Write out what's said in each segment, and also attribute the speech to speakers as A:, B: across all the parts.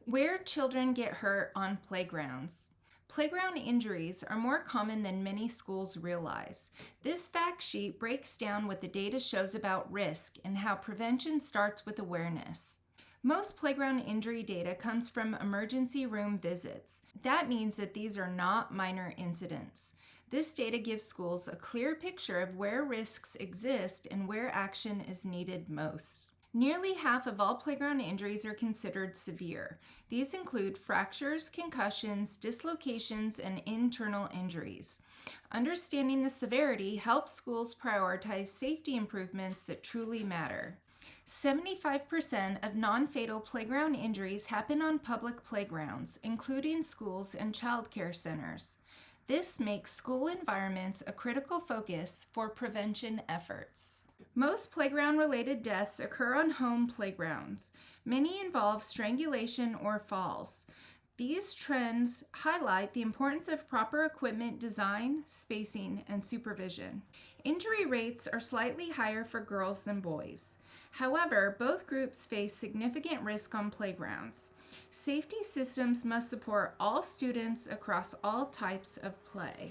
A: Where children get hurt on playgrounds. Playground injuries are more common than many schools realize. This fact sheet breaks down what the data shows about risk and how prevention starts with awareness. Most playground injury data comes from emergency room visits. That means that these are not minor incidents. This data gives schools a clear picture of where risks exist and where action is needed most. Nearly half of all playground injuries are considered severe. These include fractures, concussions, dislocations, and internal injuries. Understanding the severity helps schools prioritize safety improvements that truly matter. 75% of non-fatal playground injuries happen on public playgrounds, including schools and child care centers. This makes school environments a critical focus for prevention efforts. Most playground-related deaths occur on home playgrounds. Many involve strangulation or falls. These trends highlight the importance of proper equipment design, spacing, and supervision. Injury rates are slightly higher for girls than boys. However, both groups face significant risk on playgrounds. Safety systems must support all students across all types of play.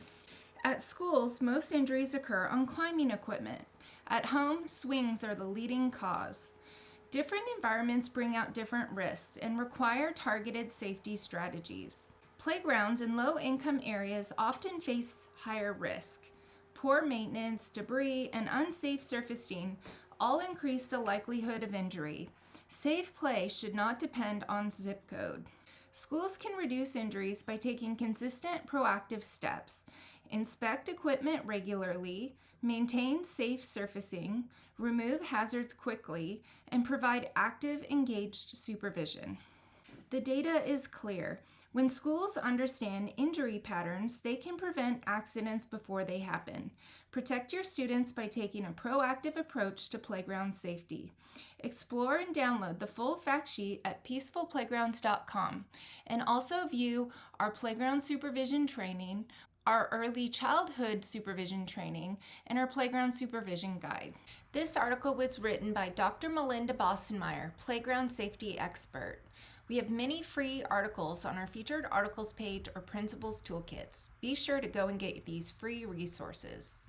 A: At schools, most injuries occur on climbing equipment. At home, swings are the leading cause. Different environments bring out different risks and require targeted safety strategies. Playgrounds in low-income areas often face higher risk. Poor maintenance, debris, and unsafe surfacing all increase the likelihood of injury. Safe play should not depend on zip code. Schools can reduce injuries by taking consistent, proactive steps. Inspect equipment regularly, maintain safe surfacing, remove hazards quickly, and provide active, engaged supervision. The data is clear. When schools understand injury patterns, they can prevent accidents before they happen. Protect your students by taking a proactive approach to playground safety. Explore and download the full fact sheet at peacefulplaygrounds.com, and also view our playground supervision training, our early childhood supervision training, and our playground supervision guide. This article was written by Dr. Melinda Bossenmeyer, playground safety expert. We have many free articles on our featured articles page or principals toolkits. Be sure to go and get these free resources.